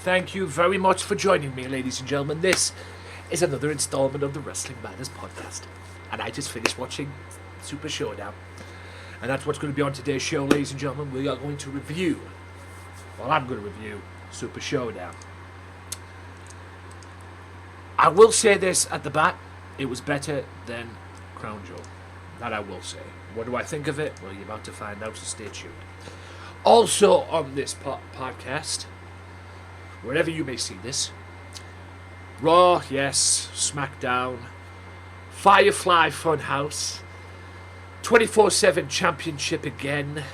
Thank you very much for joining me, ladies and gentlemen. This is another installment of the Wrestling Matters podcast. And I just finished watching Super Showdown. And that's what's going to be on today's show, ladies and gentlemen. We are going to review, I'm going to review Super Showdown. I will say this at the bat, it was better than Crown Jewel. That I will say. What do I think of it? Well, you're about to find out, so stay tuned. Also on this podcast, wherever you may see this, Raw, yes, Smackdown, Firefly Funhouse, 24/7 Championship again,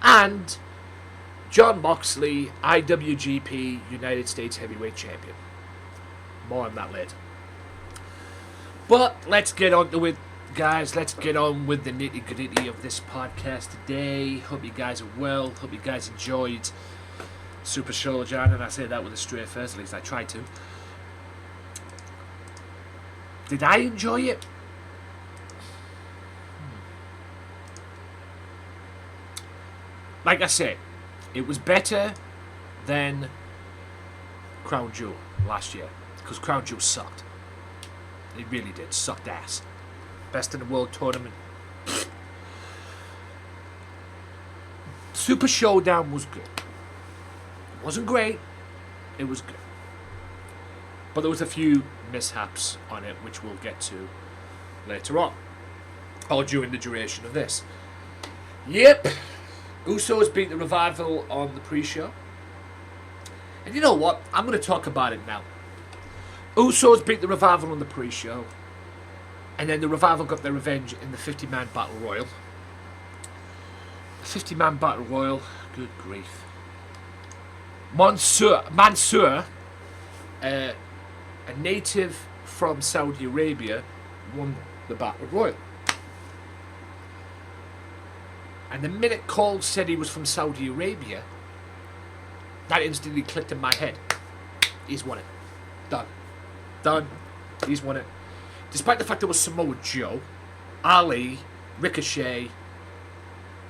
and Jon Moxley, IWGP United States Heavyweight Champion. More on that later. But let's get on to it, guys. Let's get on with the nitty-gritty of this podcast today. Hope you guys are well. Hope you guys enjoyed Super Showdown, and I say that with a straight face, at least I tried to. Did I enjoy it? Like I said, it was better than Crown Jewel last year, because Crown Jewel sucked. It really did. Sucked ass. Best in the world tournament. Super Showdown was good. It wasn't great. It was good. But there was a few mishaps on it, which we'll get to later on. Or during the duration of this. Yep. Usos beat the Revival on the pre-show. And you know what? I'm going to talk about it now. Usos beat the Revival on the pre-show. And then the Revival got their revenge in the 50-man Battle Royal. The 50-man Battle Royal. Good grief. Mansoor, a native from Saudi Arabia, won the Battle Royal. And the minute Cole said he was from Saudi Arabia, that instantly clicked in my head. He's won it. Done. He's won it. Despite the fact there was Samoa Joe, Ali, Ricochet,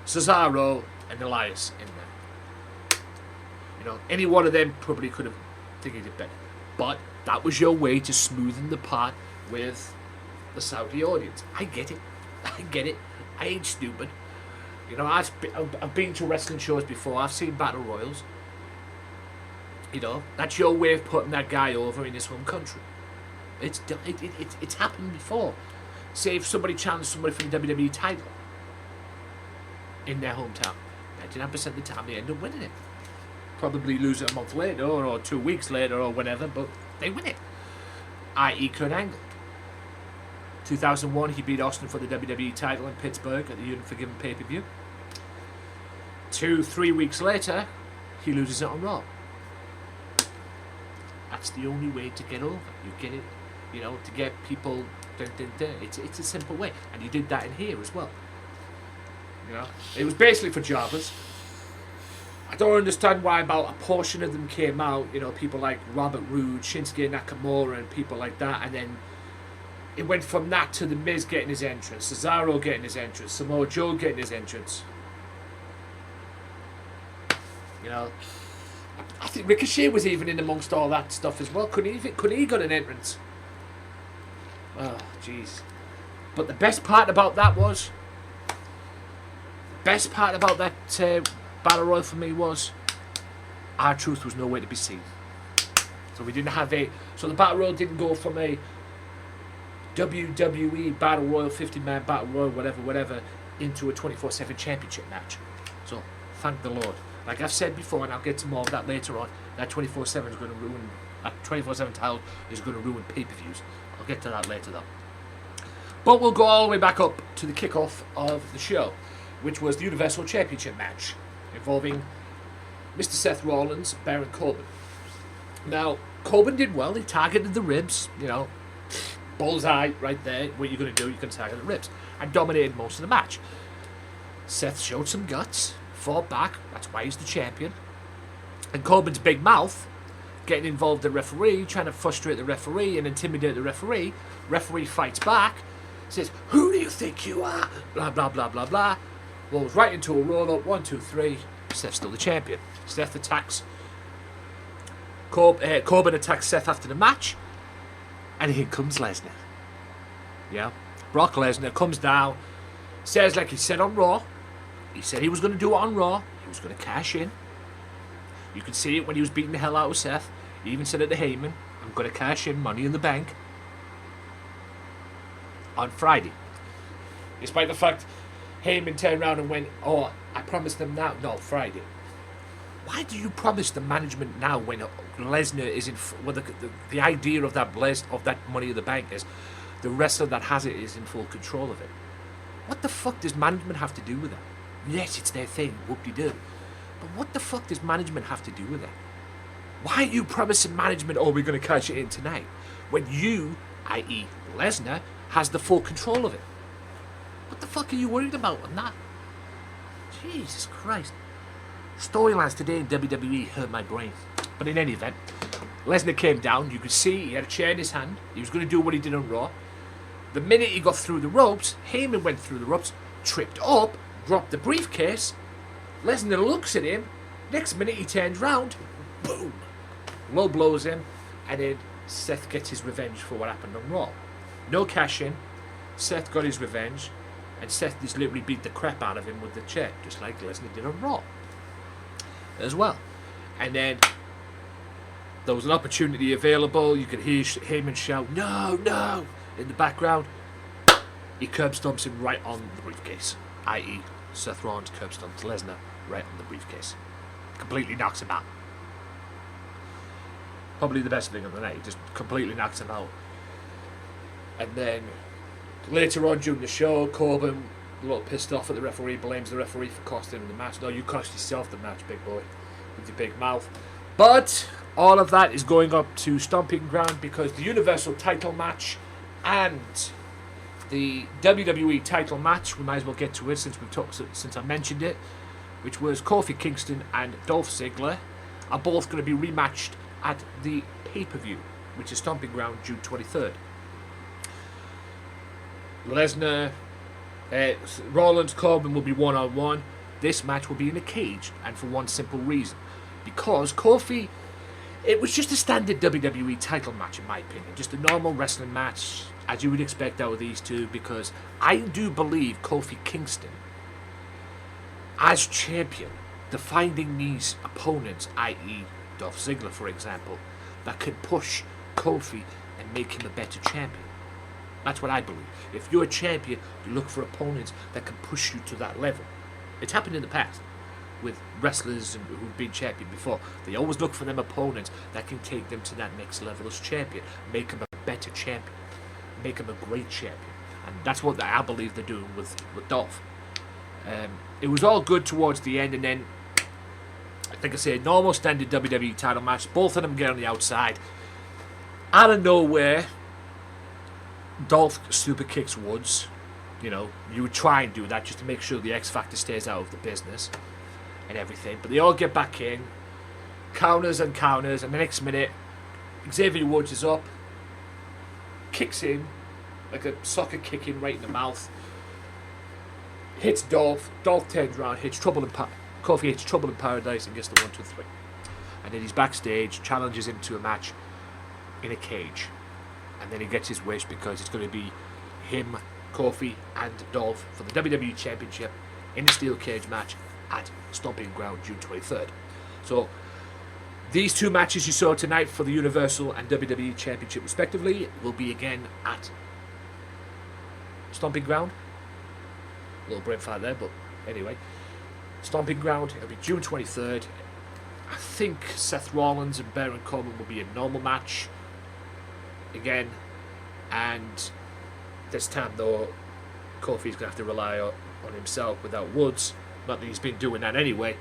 Cesaro, and Elias in there. You know, any one of them probably could have taken it better. But that was your way to smoothen the part with the Saudi audience. I get it. I ain't stupid. You know, I've been to wrestling shows before. I've seen battle royals. You know, that's your way of putting that guy over in his home country. It's happened before. Say if somebody challenged somebody for the WWE title in their hometown, 99% of the time they end up winning it. Probably lose it a month later or 2 weeks later or whatever, but they win it. I.e. Kurt Angle. 2001, he beat Austin for the WWE title in Pittsburgh at the Unforgiven pay-per-view. 2-3 weeks later, he loses it on Raw. That's the only way to get over. You get it, you know, to get people. It's a simple way, and you did that in here as well. You know, it was basically for jobbers. I don't understand why about a portion of them came out. You know, people like Robert Roode, Shinsuke Nakamura, and people like that, and then it went from that to The Miz getting his entrance, Cesaro getting his entrance, Samoa Joe getting his entrance. You know, I think Ricochet was even in amongst all that stuff as well. Could he got an entrance? Oh, jeez. But the best part about that Battle Royal for me was R-Truth was nowhere to be seen. So we didn't have so the Battle Royal didn't go from a WWE Battle Royal, 50-man Battle Royal, whatever, into a 24/7 championship match. So, thank the Lord. Like I've said before, and I'll get to more of that later on, that 24/7 is going to ruin, that 24/7 title is going to ruin pay-per-views. I'll get to that later though. But we'll go all the way back up to the kickoff of the show, which was the Universal Championship match, involving Mr. Seth Rollins, Baron Corbin. Now, Corbin did well. He targeted the ribs, you know, bullseye right there. What you're going to do, you can target the ribs. And dominated most of the match. Seth showed some guts, fought back. That's why he's the champion. And Corbin's big mouth, getting involved with the referee, trying to frustrate the referee and intimidate the referee. Referee fights back, says, "Who do you think you are?" Blah, blah, blah, blah, blah. Rolls right into a roll-up. 1, 2, 3. Seth's still the champion. Seth attacks Corbin attacks Seth after the match, and here comes Lesnar. Yeah, Brock Lesnar comes down, says like he said on Raw. He said he was going to do it on Raw. He was going to cash in. You could see it when he was beating the hell out of Seth. He even said it to Heyman, I'm going to cash in Money in the Bank on Friday. Despite the fact Heyman turned around and went, oh, I promised them now. No, Friday. Why do you promise the management now when Lesnar is in... Well, the idea of that Money in the Bank is the wrestler that has it is in full control of it. What the fuck does management have to do with that? Yes, it's their thing, whoop-de-doo. But what the fuck does management have to do with that? Why are you promising management, oh, we're going to cash it in tonight, when you, i.e. Lesnar, has the full control of it? What the fuck are you worried about on that? Jesus Christ. Storylines today in WWE hurt my brain. But in any event, Lesnar came down. You could see he had a chair in his hand. He was going to do what he did on Raw. The minute he got through the ropes, Heyman went through the ropes, tripped up, dropped the briefcase. Lesnar looks at him. Next minute he turns round. Boom. Low blows him. And then Seth gets his revenge for what happened on Raw. No cash in. Seth got his revenge. And Seth just literally beat the crap out of him with the chair. Just like Lesnar did on Raw. As well. And then there was an opportunity available. You could hear Heyman shout, no, no, in the background. He curb stomps him right on the briefcase. I.e. Seth Rollins curb stomps Lesnar right on the briefcase. Completely knocks him out. Probably the best thing of the night. Just completely knocks him out. And then later on during the show, Corbin, a little pissed off at the referee, blames the referee for costing him the match. No, you cost yourself the match, big boy, with your big mouth. But all of that is going up to Stomping Ground because the Universal title match and the WWE title match, we might as well get to it since I mentioned it, which was Kofi Kingston and Dolph Ziggler, are both going to be rematched at the pay-per-view, which is Stomping Ground June 23rd. Lesnar, Rollins, Corbin will be one-on-one. This match will be in a cage, and for one simple reason. Because Kofi, it was just a standard WWE title match in my opinion. Just a normal wrestling match, as you would expect out of these two, because I do believe Kofi Kingston, as champion, finding these opponents, i.e. Dolph Ziggler for example, that could push Kofi and make him a better champion. That's what I believe. If you're a champion, you look for opponents that can push you to that level. It's happened in the past with wrestlers who've been champion before. They always look for them opponents that can take them to that next level as champion, make them a better champion, make them a great champion. And that's what I believe they're doing with Dolph. It was all good towards the end, and then, like I said, normal standard WWE title match. Both of them get on the outside. Out of nowhere, Dolph super kicks Woods. You know, you would try and do that just to make sure the X Factor stays out of the business and everything. But they all get back in, counters, and the next minute, Xavier Woods is up, kicks him like a soccer kick him right in the mouth, hits Dolph. Dolph turns around, Kofi hits Trouble in Paradise and gets the 1, 2, 3. And then he's backstage, challenges him to a match in a cage. And then he gets his wish because it's going to be him, Kofi, and Dolph for the WWE Championship in a steel cage match at Stomping Ground June 23rd. So these two matches you saw tonight for the Universal and WWE Championship respectively will be again at Stomping Ground. A little brain fart there, but anyway. Stomping Ground, it'll be June 23rd. I think Seth Rollins and Baron Corbin will be a normal match again, and this time though Kofi's going to have to rely on himself without Woods. Not that he's been doing that anyway.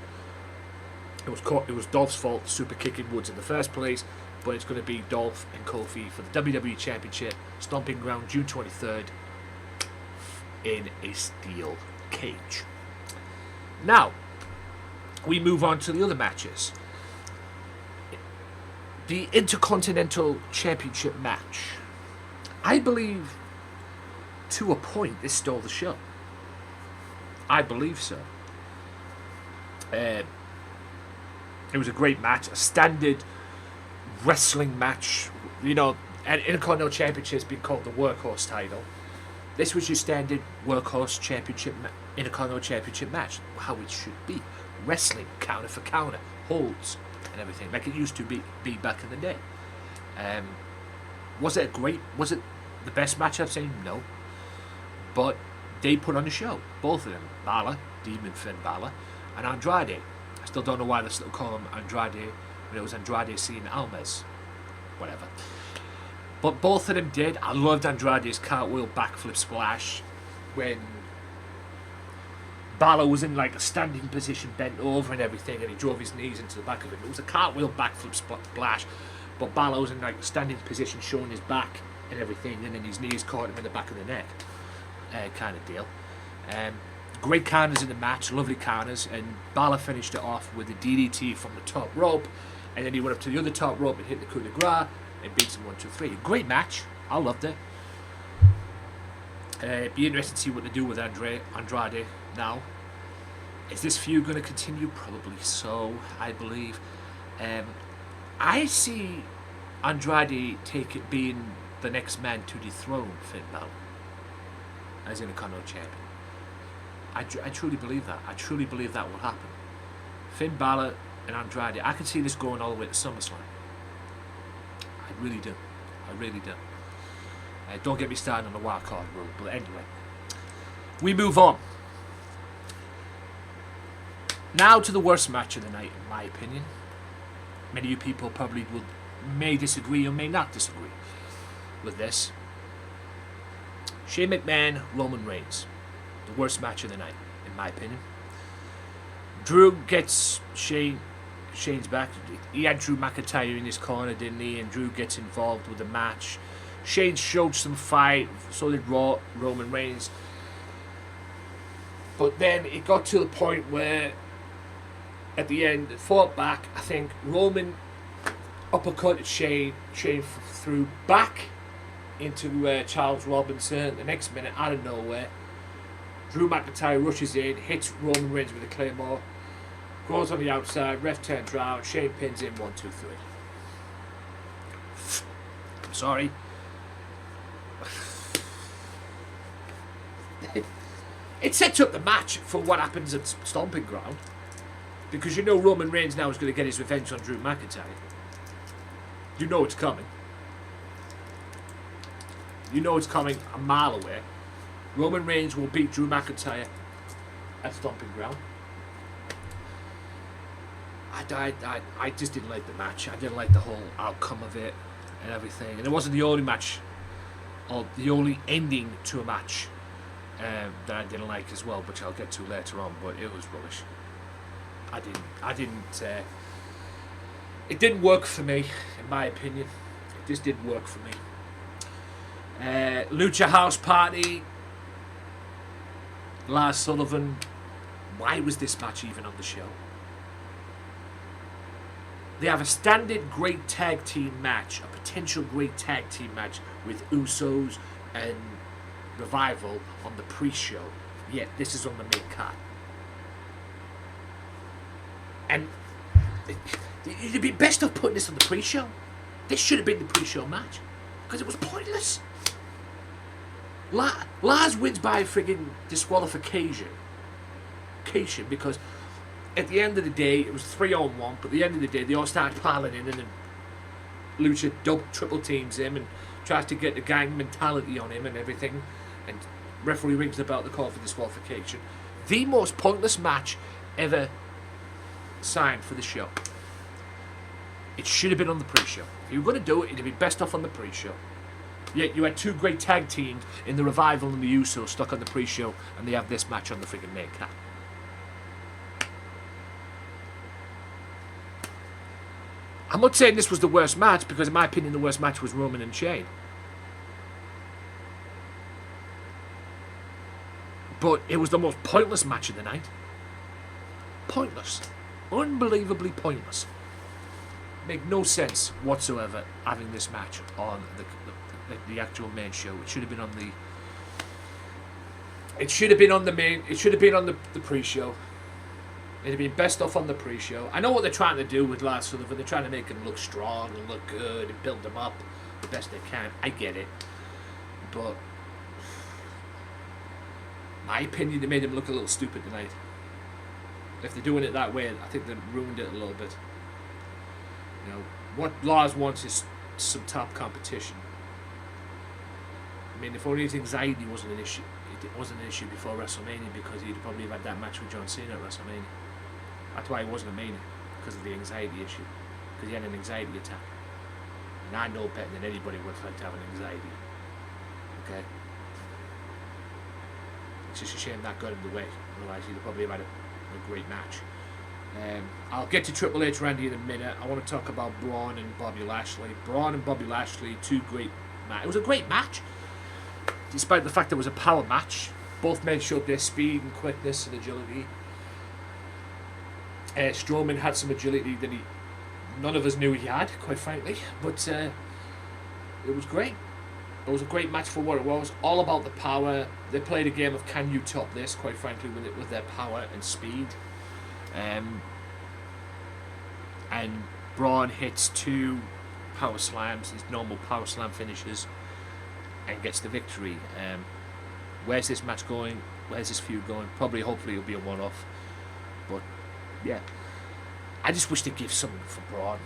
It was Dolph's fault super kicking Woods in the first place, but it's going to be Dolph and Kofi for the WWE Championship, Stomping Ground June 23rd in a steel cage. Now we move on to the other matches. The Intercontinental Championship match. I believe, to a point, this stole the show. I believe so. It was a great match, a standard wrestling match. You know, and Intercontinental Championship has been called the Workhorse title. This was your standard Workhorse Championship, Intercontinental Championship match. How it should be. Wrestling, counter for counter, holds, and everything, like it used to be back in the day. Was it the best match I've seen? No. But they put on a show. Both of them. Balor, Demon Finn Balor, and Andrade. I still don't know why they still call him Andrade when it was Andrade Cien Almas. Whatever. But both of them did. I loved Andrade's cartwheel backflip splash when Balor was in like a standing position, bent over and everything, and he drove his knees into the back of it. It was a cartwheel backflip splash, but Balor was in like a standing position, showing his back and everything, and then his knees caught him in the back of the neck, kind of deal. Great counters in the match, lovely counters, and Balor finished it off with a DDT from the top rope, and then he went up to the other top rope and hit the coup de grace and beats him 1-2-3. Great match. I loved it. Be interested to see what they do with Andrade now. Is this feud going to continue? Probably so, I believe. I see Andrade being the next man to dethrone Finn Balor as Intercontinental Champion. I truly believe that. I truly believe that will happen. Finn Balor and Andrade. I can see this going all the way to SummerSlam. I really do. I really do. Don't get me started on the wild card rule, but anyway. We move on. Now to the worst match of the night, in my opinion. Many of you people probably may disagree or may not disagree with this. Shane McMahon, Roman Reigns. The worst match of the night, in my opinion. Drew gets Shane's back. He had Drew McIntyre in his corner, didn't he? And Drew gets involved with the match. Shane showed some fight, so did Roman Reigns. But then it got to the point where, at the end, it fought back. I think Roman uppercutted Shane. Shane threw back into Charles Robinson. The next minute, out of nowhere, Drew McIntyre rushes in, hits Roman Reigns with a claymore, goes on the outside, ref turns round, Shane pins him 1, 2, 3. I'm sorry. It sets up the match for what happens at Stomping Ground, because you know Roman Reigns now is going to get his revenge on Drew McIntyre. You know it's coming. You know it's coming a mile away. Roman Reigns will beat Drew McIntyre at Stomping Ground. I just didn't like the match. I didn't like the whole outcome of it and everything. And it wasn't the only match, or the only ending to a match that I didn't like as well, which I'll get to later on. But it was rubbish. It didn't work for me, in my opinion. It just didn't work for me. Lucha House Party. Lars Sullivan. Why was this match even on the show? They have a standard great tag team match, a potential great tag team match with Usos and Revival on the pre-show. Yet this is on the main card. And it'd be best off putting this on the pre-show. This should have been the pre-show match, because it was pointless. Lars wins by friggin' disqualification. Because at the end of the day, it was 3-on-1, but at the end of the day, they all started piling in, and then Lucha triple teams him and tries to get the gang mentality on him and everything, and referee rings the bell to call for disqualification. The most pointless match ever signed for the show. It should have been on the pre-show. If you were going to do it, it'd be best off on the pre-show. Yet you had two great tag teams in the Revival and the Usos stuck on the pre-show, and they have this match on the friggin' main card. I'm not saying this was the worst match, because in my opinion the worst match was Roman and Shane. But it was the most pointless match of the night. Pointless. Unbelievably pointless. Make no sense whatsoever having this match on the actual main show. It should have been on the... It should have been on the main... It should have been on the pre-show. It'd be best off on the pre-show. I know what they're trying to do with Lars Sullivan. They're trying to make him look strong and look good and build him up the best they can. I get it. But my opinion, they made him look a little stupid tonight. If they're doing it that way, I think they ruined it a little bit. You know, what Lars wants is some top competition. I mean, if only his anxiety wasn't an issue, it wasn't an issue before WrestleMania, because he'd probably have had that match with John Cena at WrestleMania. That's why he wasn't a Mania, because of the anxiety issue, because he had an anxiety attack. And I know better than anybody what it's like to have an anxiety. Okay? It's just a shame that got in the way. Otherwise, he'd probably have had a great match. I'll get to Triple H Randy in a minute. I want to talk about Braun and Bobby Lashley. Braun and Bobby Lashley, two great matches. It was a great match, despite the fact it was a power match. Both men showed their speed and quickness and agility. Strowman had some agility that none of us knew he had, quite frankly. But it was great. It was a great match for what it was. All about the power. They played a game of can you top this, quite frankly, with their power and speed. And Braun hits two power slams, his normal power slam finishes, and gets the victory. Where's this match going? Where's this feud going? Probably, hopefully, it'll be a one-off. But yeah, I just wish they'd give something for Braun.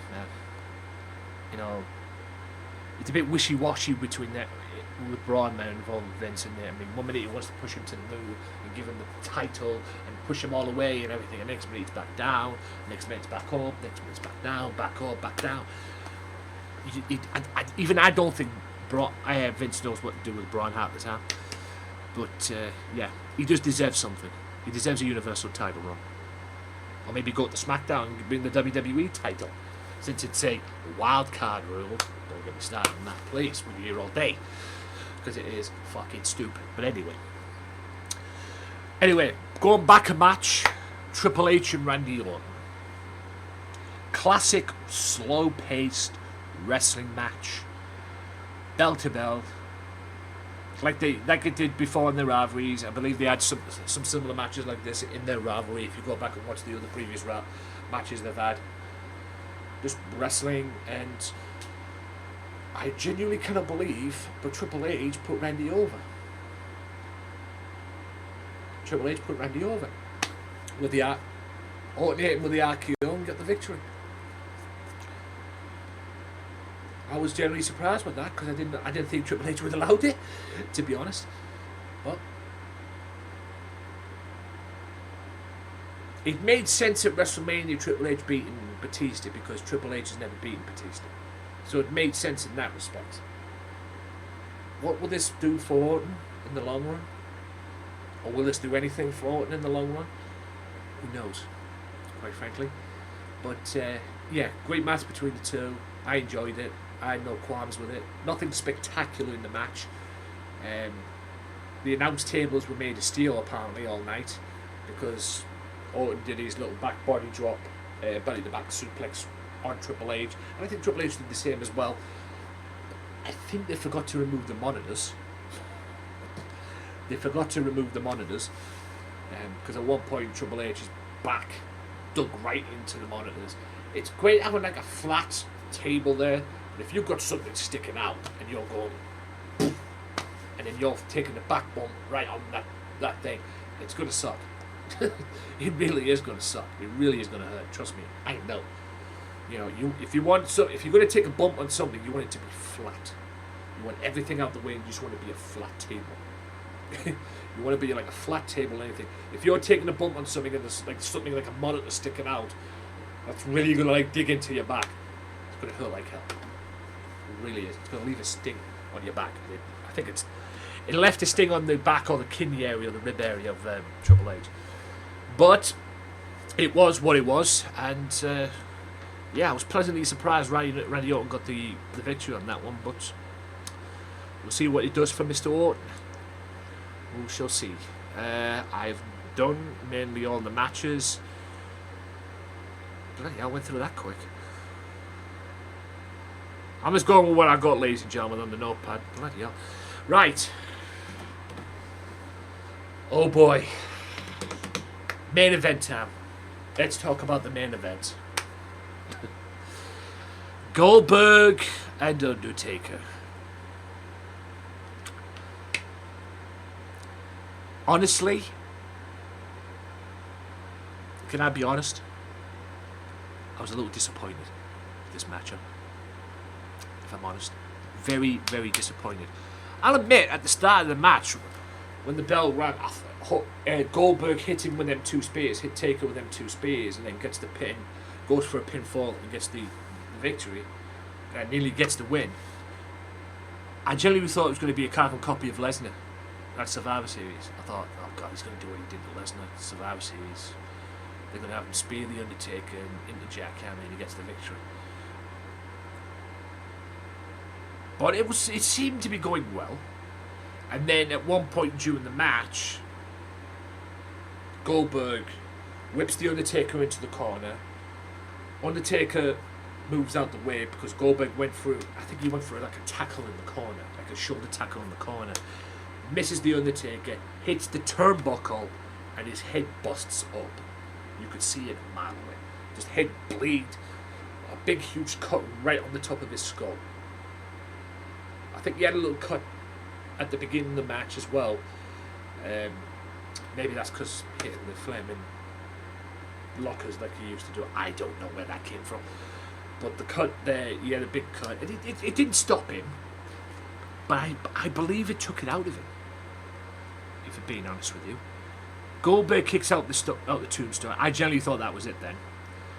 You know, it's a bit wishy-washy between that with Braun, man, involved with Vince in there. I mean, one minute he wants to push him to the moon and give him the title and push him all away and everything, and next minute he's back down, next minute it's back up, next minute it's back down, back up, back down. Even I don't think Vince knows what to do with Braun half the time. But yeah, he just deserves something. He deserves a Universal title run. Or maybe go to Smackdown and bring the WWE title. Since it's a wild card rule, don't get me started on that, please. We'll be here all day. Because it is fucking stupid. But anyway, going back a match, Triple H and Randy Orton. Classic, slow-paced wrestling match. Bell to bell. Like it did before in their rivalries. I believe they had some similar matches like this in their rivalry. If you go back and watch the other previous matches they've had. Just wrestling, and I genuinely cannot believe, but Triple H put Randy over. Triple H put Randy over with the Orton hit him with the RKO and got the victory. I was generally surprised with that, because I didn't think Triple H would have allowed it, to be honest. But it made sense at WrestleMania Triple H beating Batista, because Triple H has never beaten Batista. So it made sense in that respect. What will this do for Orton in the long run? Or will this do anything for Orton in the long run? Who knows, quite frankly. But yeah, great match between the two. I enjoyed it. I had no qualms with it. Nothing spectacular in the match. The announce tables were made of steel apparently all night, because Orton did his little back body drop, belly to back suplex on Triple H. And I think Triple H did the same as well. I think they forgot to remove the monitors. Because at one point Triple H's back dug right into the monitors. It's great having like a flat table there, but if you've got something sticking out and you're going boom, and then you're taking the back bump right on that thing, it's going to suck. It really is going to suck. It really is going to hurt. Trust me, I know. You know, if you're going to take a bump on something, you want it to be flat. You want everything out the way, and you just want it to be a flat table. You want to be like a flat table, anything. If you're taking a bump on something and there's like something like a monitor sticking out, that's really going to like dig into your back. It's going to hurt like hell. It really is. It's going to leave a sting on your back. I think it left a sting on the back or the kidney area or the rib area of Triple H. But it was what it was, and yeah, I was pleasantly surprised Randy Orton got the victory on that one, but we'll see what it does for Mr. Orton. We shall see. I've done mainly all the matches. Bloody hell, I went through that quick. I'm just going with what I got, ladies and gentlemen, on the notepad. Bloody hell. Right. Oh boy. Main event time. let's talk about the main event. Goldberg and Undertaker. Honestly, can I be honest? I was a little disappointed with this matchup. If I'm honest. Very, very disappointed. I'll admit, at the start of the match, when the bell rang, Goldberg hit him with them 2 spears, hit Taker with them 2 spears, and then gets the pin, goes for a pinfall and gets the victory, and nearly gets the win. I genuinely thought it was going to be a carbon copy of Lesnar at Survivor Series. I thought, oh God, he's going to do what he did with Lesnar at Survivor Series. They're going to have him spear the Undertaker into jackhammer and he gets the victory. But it seemed to be going well. And then at one point during the match, Goldberg whips the Undertaker into the corner. Undertaker moves out the way because Goldberg went through, I think he went for like a tackle in the corner, like a shoulder tackle in the corner. Misses the Undertaker, hits the turnbuckle, and his head busts up. You could see it a mile away. Just head bleed, a big huge cut right on the top of his skull. I think he had a little cut at the beginning of the match as well. Maybe that's because hitting the flaming lockers like he used to do. I don't know where that came from. But the cut there, he had a big cut. And it didn't stop him. But I believe it took it out of him. If I'm being honest with you. Goldberg kicks out the tombstone. I generally thought that was it then.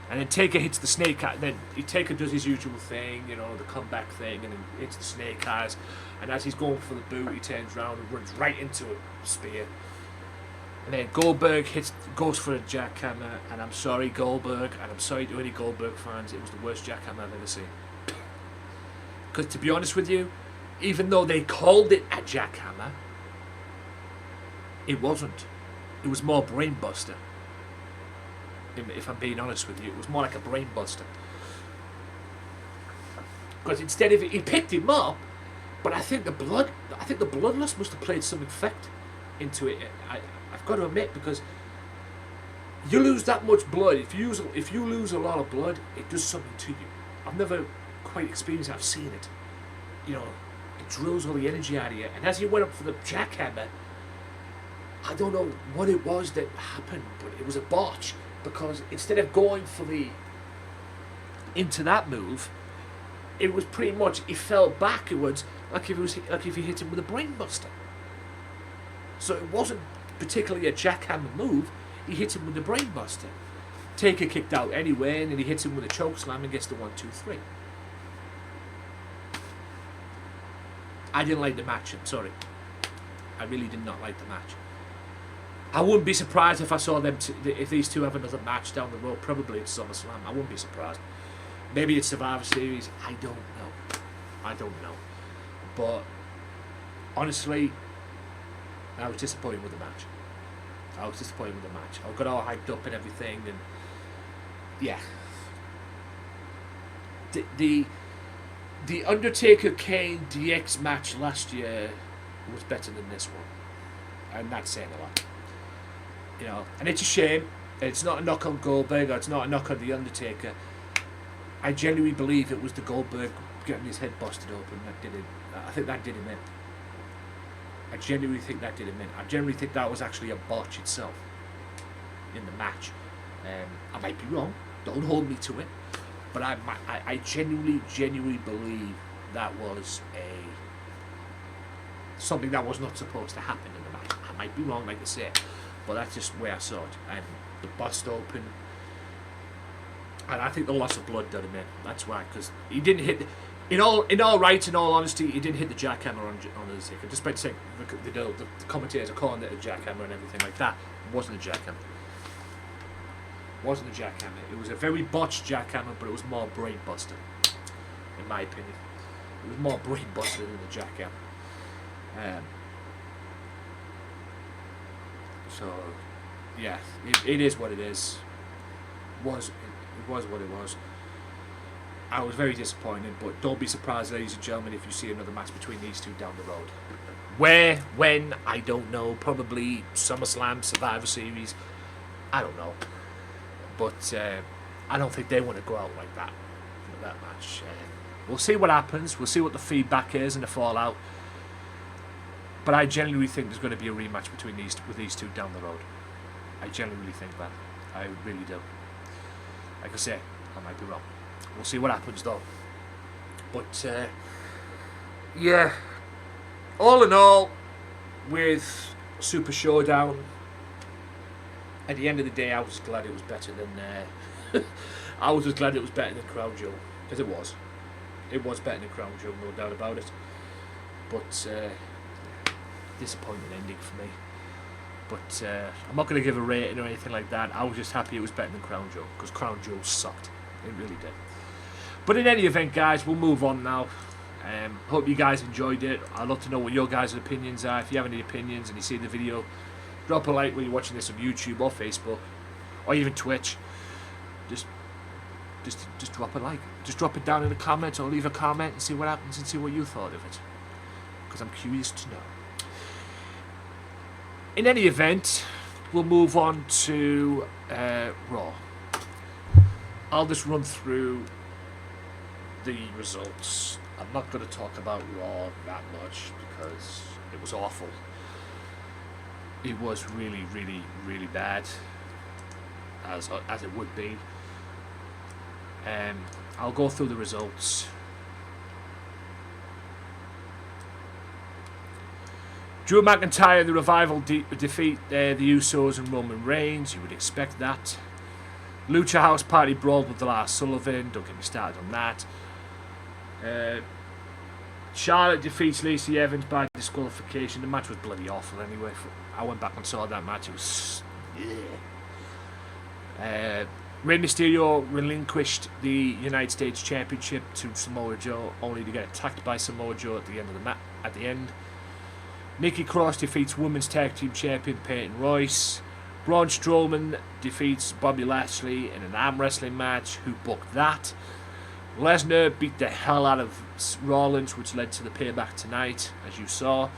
And then Taker hits the snake eyes. Then Taker does his usual thing, you know, the comeback thing, and then hits the snake eyes. And as he's going for the boot, he turns around and runs right into a spear. And then Goldberg goes for a jackhammer. And I'm sorry, Goldberg, and I'm sorry to any Goldberg fans, it was the worst jackhammer I've ever seen. Because to be honest with you, even though they called it a jackhammer, it wasn't. It was more brainbuster. If I'm being honest with you, it was more like a brainbuster. Because instead of he picked him up, but I think the blood loss must have played some effect into it. I've got to admit, because you lose that much blood. If you lose a lot of blood, it does something to you. I've never quite experienced it. I've seen it. You know, it drills all the energy out of you. And as he went up for the jackhammer, I don't know what it was that happened, but it was a botch. Because instead of going for into that move, it was pretty much he fell backwards like if he hit him with a brainbuster. So it wasn't particularly a jackhammer move. He hit him with a brainbuster. Taker kicked out anyway, and then he hits him with a chokeslam and gets the 1, 2, 3. I didn't like the match. I'm sorry. I really did not like the match. I wouldn't be surprised if I saw them if these two have another match down the road. Probably it's SummerSlam. I wouldn't be surprised. Maybe it's Survivor Series. I don't know. But honestly, I was disappointed with the match. I got all hyped up and everything, and yeah. The Undertaker Kane DX match last year was better than this one, and that's saying a lot. You know, and it's a shame. It's not a knock on Goldberg, or it's not a knock on the Undertaker. I genuinely believe it was the Goldberg getting his head busted open that did it. I think that did him in. I genuinely think that did him in. I genuinely think that was actually a botch itself in the match. I might be wrong. Don't hold me to it. But I genuinely believe that was something that was not supposed to happen in the match. I might be wrong, like I say. But that's just where I saw it. And the bust open. And I think the loss of blood did him in. That's why. Because he didn't hit... In all honesty, he didn't hit the jackhammer on Undertaker. Despite saying the commentators are calling it a jackhammer and everything like that. It wasn't a jackhammer. It was a very botched jackhammer, but it was more brainbuster. In my opinion. It was more brainbuster than the jackhammer. So, yeah, it is what it is. It was what it was. I was very disappointed, but don't be surprised, ladies and gentlemen, if you see another match between these two down the road. Where, when, I don't know. Probably SummerSlam, Survivor Series. I don't know. But I don't think they want to go out like that for that match. We'll see what happens. We'll see what the feedback is and the fallout. But I genuinely think there's going to be a rematch between these two down the road. I genuinely think that. I really do. Like I say, I might be wrong. We'll see what happens though. But yeah, all in all, with Super Showdown, at the end of the day, I was glad it was better than. I was just glad it was better than Crown Jewel, because it was. It was better than Crown Jewel, no doubt about it. But disappointing ending for me. But I'm not going to give a rating or anything like that. I was just happy it was better than Crown Jewel, because Crown Jewel sucked. It really did. But in any event, guys, we'll move on now. Hope you guys enjoyed it. I'd love to know what your guys' opinions are. If you have any opinions and you see the video, drop a like when you're watching this on YouTube or Facebook or even Twitch. Just drop a like. Just drop it down in the comments or leave a comment and see what happens and see what you thought of it, because I'm curious to know. In any event, we'll move on to Raw. I'll just run through the results. I'm not going to talk about Raw that much because it was awful. It was really, really, really bad, as it would be. I'll go through the results. Drew McIntyre and the Revival defeat the Usos and Roman Reigns. You would expect that. Lucha House Party brawl with the Lars Sullivan. Don't get me started on that. Charlotte defeats Lacey Evans by disqualification. The match was bloody awful anyway. I went back and saw that match. It was... Rey Mysterio relinquished the United States Championship to Samoa Joe, only to get attacked by Samoa Joe at the end of the end. Nikki Cross defeats Women's Tag Team Champion Peyton Royce. Braun Strowman defeats Bobby Lashley in an arm wrestling match. Who booked that? Lesnar beat the hell out of Rollins, which led to the payback tonight, as you saw.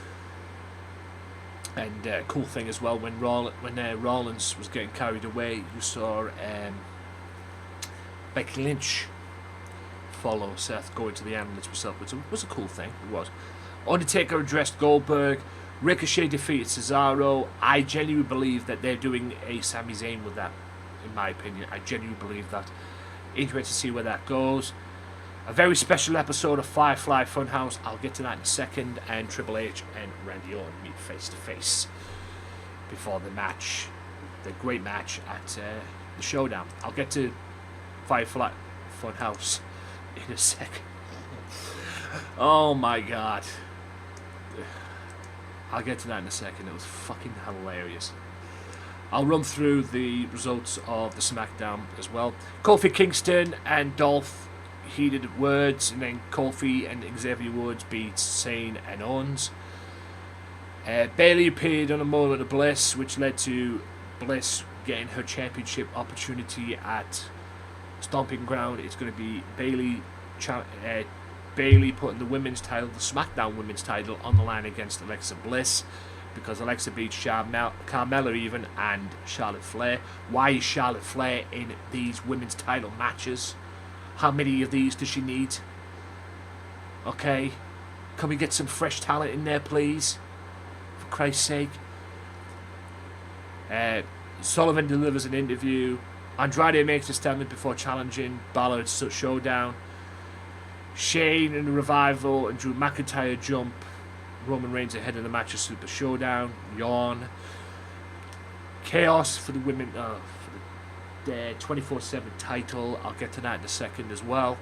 And cool thing as well, when Rollins was getting carried away, you saw Becky Lynch follow Seth, go into the ambulance herself, which was a cool thing. It was. Undertaker addressed Goldberg. Ricochet defeated Cesaro. I genuinely believe that they're doing a Sami Zayn with that, in my opinion. I genuinely believe that. Interested to see where that goes. A very special episode of Firefly Funhouse. I'll get to that in a second. And Triple H and Randy Orton meet face to face before the match. The great match at the Showdown. I'll get to Firefly Funhouse in a second. Oh my god. I'll get to that in a second. It was fucking hilarious. I'll run through the results of the Smackdown as well. Kofi Kingston and Dolph heated words, and then Kofi and Xavier Woods beat Sane and Owens. Bayley appeared on a Moment of Bliss, which led to Bliss getting her championship opportunity at Stomping Ground. It's going to be Bayley putting the women's title, the Smackdown women's title, on the line against Alexa Bliss, because Alexa beats Carmella even and Charlotte Flair. Why is Charlotte Flair in these women's title matches? How many of these does she need? Okay, can we get some fresh talent in there, please? For Christ's sake. Sullivan delivers an interview. Andrade makes a statement before challenging Balor at Showdown. Shane and the Revival and Drew McIntyre jump Roman Reigns ahead of the match of Super Showdown. Yawn. Chaos for the women, for the 24/7 title. I'll get to that in a second as well.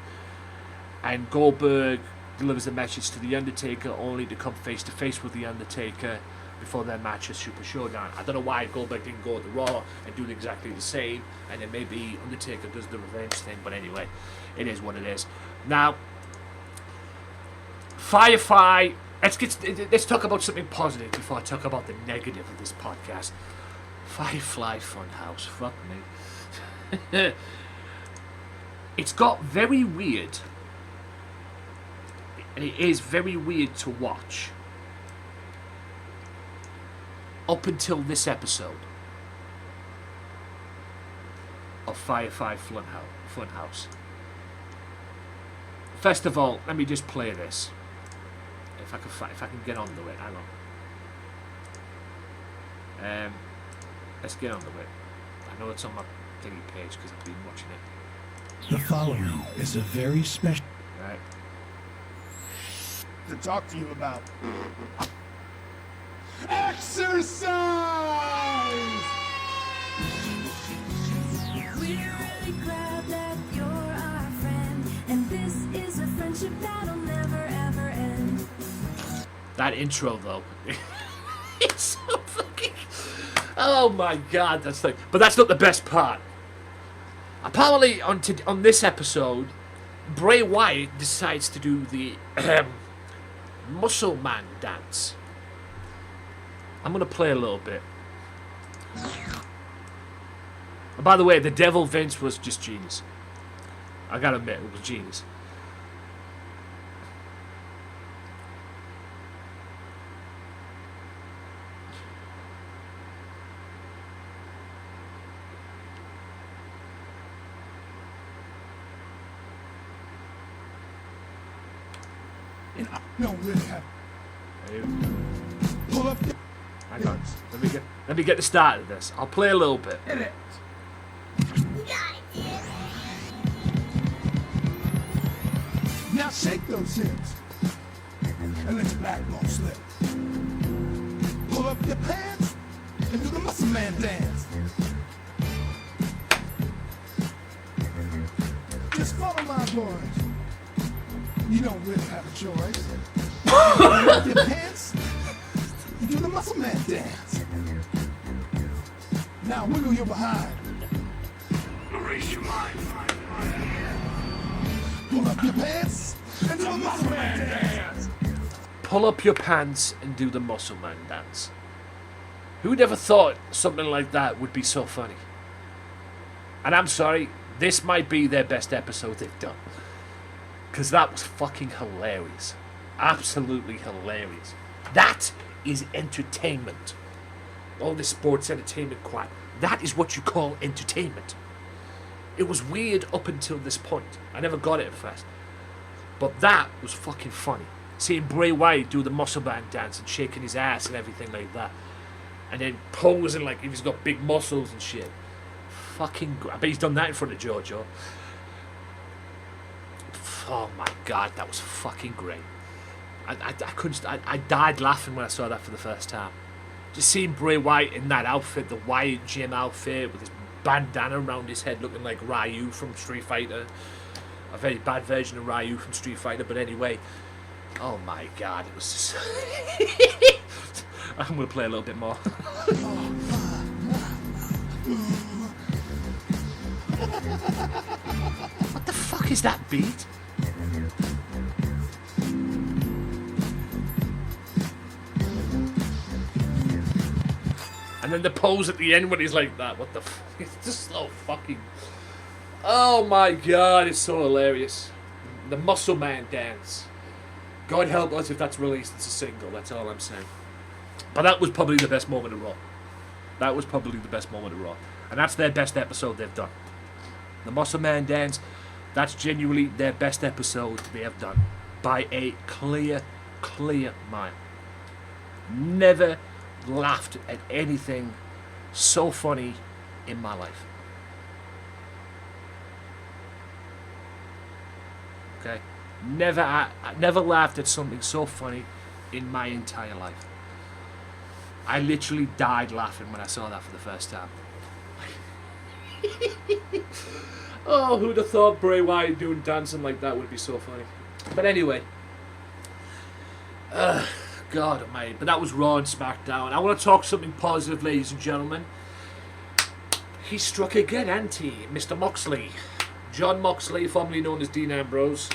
And Goldberg delivers a message to the Undertaker, only to come face to face with the Undertaker before their match at Super Showdown. I don't know why Goldberg didn't go to Raw and do exactly the same, and then maybe Undertaker does the revenge thing. But anyway, it is what it is. Now, Firefly. Let's talk about something positive before I talk about the negative of this podcast. Firefly Funhouse, fuck me. It's got very weird, and it is very weird to watch up until this episode of Firefly Funhouse. First of all, let me just play this. If I can get on the way, hang on. Let's get on the way. I know it's on my thingy page because I've been watching it. The following is a very special. Right. To talk to you about exercise. We're really glad that you're our friend, and this is a friendship that'll never ever end. That intro though, it's so fucking. Oh my god, that's like. But that's not the best part. Apparently, on this episode, Bray Wyatt decides to do the Muscle Man dance. I'm gonna play a little bit. And by the way, the Devil Vince was just genius. I gotta admit, it was genius. And I don't really have. Pull up. Hang on. Let me get the start of this. I'll play a little bit. Hit it. Now shake those hips and let your backbone slip. Pull up your pants and do the muscle man dance. Just follow my voice. You don't really have a choice. Pull up your pants and do the muscle man dance. Now wiggle your behind. Erase your mind. Pull up your pants and do the muscle man dance. Pull up your pants and do the Muscle Man dance. Who'd ever thought something like that would be so funny? And I'm sorry, this might be their best episode they've done. Because that was fucking hilarious. Absolutely hilarious. That is entertainment. All this sports entertainment crap. That is what you call entertainment. It was weird up until this point. I never got it at first. But that was fucking funny. Seeing Bray Wyatt do the muscle band dance and shaking his ass and everything like that. And then posing like if he's got big muscles and shit. Fucking I bet he's done that in front of JoJo. Oh my god, that was fucking great. I died laughing when I saw that for the first time. Just seeing Bray Wyatt in that outfit, the Wyatt gym outfit with his bandana around his head looking like Ryu from Street Fighter. A very bad version of Ryu from Street Fighter, but anyway. Oh my god, it was just... I'm going to play a little bit more. What the fuck is that beat? And then the pose at the end when he's like that. What the fuck? It's just so fucking... Oh my god, it's so hilarious. The Muscle Man dance. God help us if that's released as a single, that's all I'm saying. But that was probably the best moment of Raw. That was probably the best moment of Raw. And that's their best episode they've done. The Muscle Man dance, that's genuinely their best episode they have done. By a clear mile. Never laughed at anything so funny in my life. Okay? I never laughed at something so funny in my entire life. I literally died laughing when I saw that for the first time. Oh, who'd have thought Bray Wyatt doing dancing like that would be so funny. But anyway. God almighty. But that was Raw and Smackdown. I want to talk something positive, ladies and gentlemen. He struck again, hasn't he? Mr. Moxley. John Moxley, formerly known as Dean Ambrose.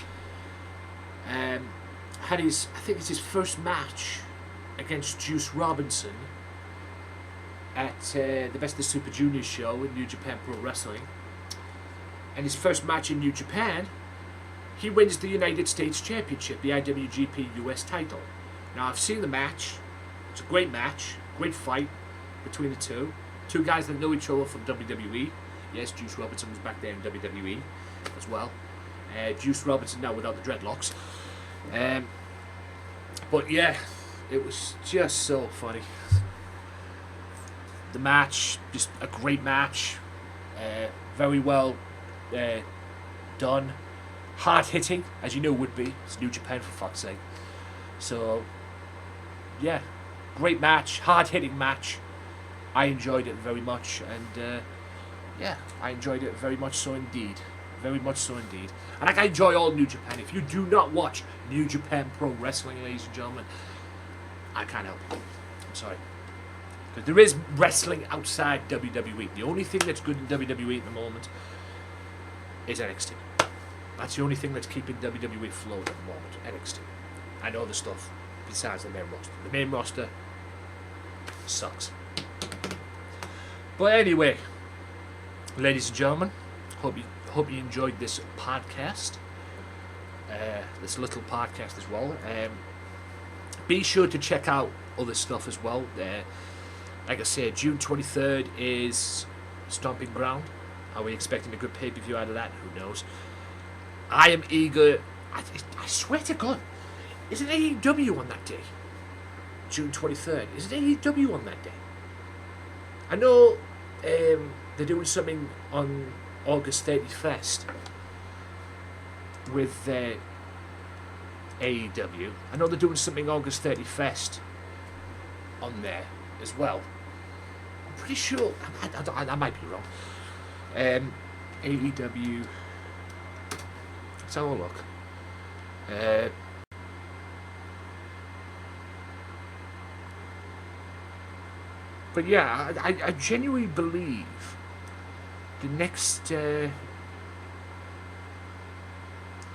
Had his, I think it's his first match against Juice Robinson at the Best of Super Juniors show in New Japan Pro Wrestling. And his first match in New Japan, he wins the United States Championship, the IWGP US title. Now, I've seen the match. It's a great match, great fight between the two. Two guys that know each other from WWE. Yes, Juice Robinson was back there in WWE as well. Juice Robinson now without the dreadlocks. But yeah, it was just so funny. The match, just a great match. Very well done. Hard hitting, as you know would be. It's New Japan, for fuck's sake. So, yeah, great match, hard hitting match. I enjoyed it very much, and yeah, I enjoyed it very much so indeed. Very much so indeed. And like, I enjoy all New Japan. If you do not watch New Japan Pro Wrestling, ladies and gentlemen, I can't help you. I'm sorry. Because there is wrestling outside WWE. The only thing that's good in WWE at the moment is NXT. That's the only thing that's keeping WWE afloat at the moment. NXT. I know the stuff besides the main roster. The main roster sucks. But anyway, ladies and gentlemen, hope you enjoyed this podcast. This little podcast as well. Be sure to check out other stuff as well. Like I said, June 23rd is Stomping Ground. Are we expecting a good pay-per-view out of that? Who knows? I am eager. I swear to God, is it AEW on that day? June 23rd. Is it AEW on that day? I know they're doing something on August 31st with AEW. I know they're doing something August 31st on there as well. I'm pretty sure. I might be wrong. AEW. Let's have a look. But yeah, I genuinely believe the next. I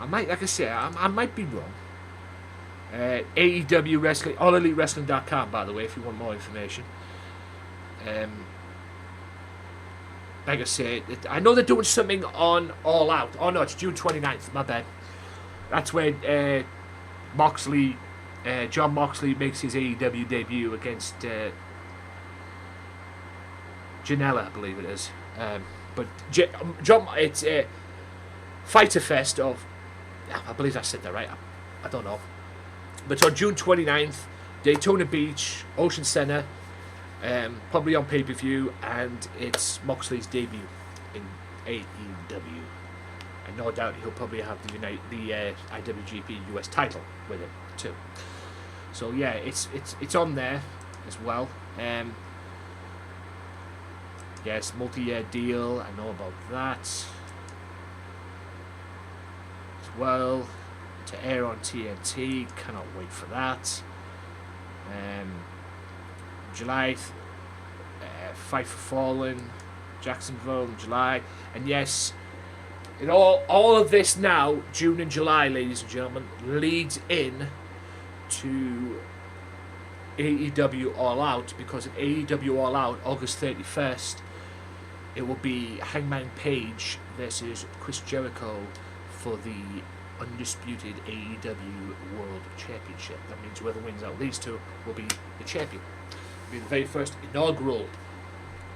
might, like I say, I might be wrong. AEW Wrestling, AllEliteWrestling.com, by the way, if you want more information. Like I say, I know they're doing something on All Out. Oh no, it's June 29th, my bad. That's when Moxley, John Moxley makes his AEW debut against Janela, I believe it is. But John, it's Fighter Fest of, I believe I said that right, I don't know. But on June 29th, Daytona Beach, Ocean Center, probably on pay-per-view, and it's Moxley's debut in AEW. And no doubt he'll probably have the IWGP US title with it too. So yeah, it's on there as well. Yes, multi-year deal, I know about that as well. To air on TNT, cannot wait for that. July, Fight for Fallen, Jacksonville in July, and yes, it all of this now, June and July, ladies and gentlemen, leads in to AEW All Out, because at AEW All Out, August 31st, it will be Hangman Page versus Chris Jericho for the undisputed AEW World Championship. That means whoever wins out of these two will be the champion. Will be the very first inaugural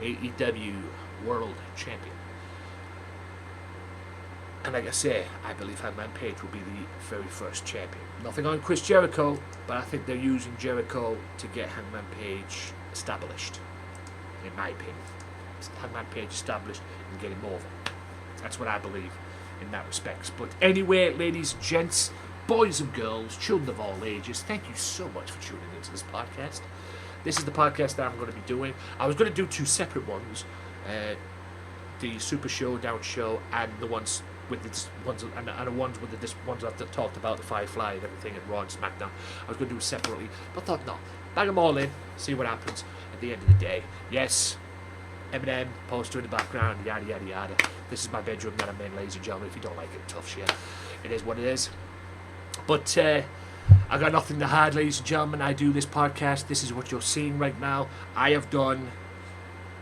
AEW World Champion. And like I say, I believe Hangman Page will be the very first champion. Nothing on Chris Jericho, but I think they're using Jericho to get Hangman Page established, in my opinion. Hangman Page established and get him over. That's what I believe in that respect. But anyway, ladies and gents, boys and girls, children of all ages, thank you so much for tuning into this podcast. This is the podcast that I'm going to be doing. I was going to do two separate ones, the Super Showdown show and the ones with the ones and the ones with the ones I've talked about, the Firefly and everything at Raw and Smackdown. I was going to do it separately, but thought no, bang them all in, see what happens at the end of the day. Yes, Eminem, poster in the background, yada yada yada. This is my bedroom that I'm in, ladies and gentlemen. If you don't like it, tough shit. It is what it is. But I got nothing to hide, ladies and gentlemen. I do this podcast. This is what you're seeing right now. I have done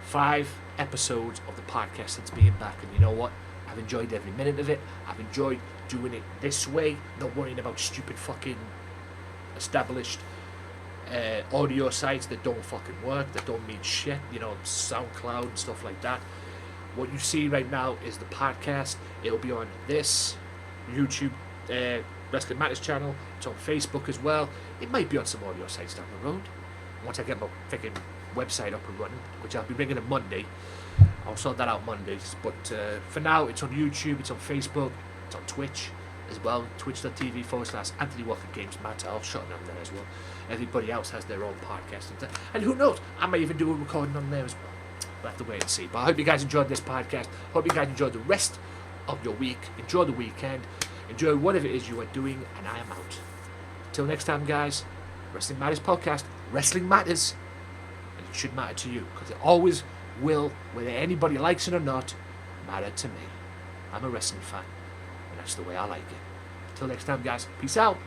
5 episodes of the podcast since being back, and you know what? I've enjoyed every minute of it. I've enjoyed doing it this way, not worrying about stupid fucking established audio sites that don't fucking work, that don't mean shit, you know, SoundCloud and stuff like that. What you see right now is the podcast. It'll be on this YouTube Wrestling Matters channel. It's on Facebook as well. It might be on some audio sites down the road. Once I get my freaking website up and running, which I'll be bringing on Monday. I'll sort that out Mondays. But for now, it's on YouTube, it's on Facebook, it's on Twitch as well. Twitch.tv/Anthony Walker Games Matter. I'll shut down there as well. Everybody else has their own podcast. And who knows? I might even do a recording on there as well. We'll have to wait and see. But I hope you guys enjoyed this podcast. Hope you guys enjoyed the rest of your week. Enjoy the weekend. Enjoy whatever it is you are doing. And I am out. Till next time, guys. Wrestling Matters Podcast. Wrestling matters. And it should matter to you. Because it always will, whether anybody likes it or not, matter to me. I'm a wrestling fan. And that's the way I like it. Till next time, guys. Peace out.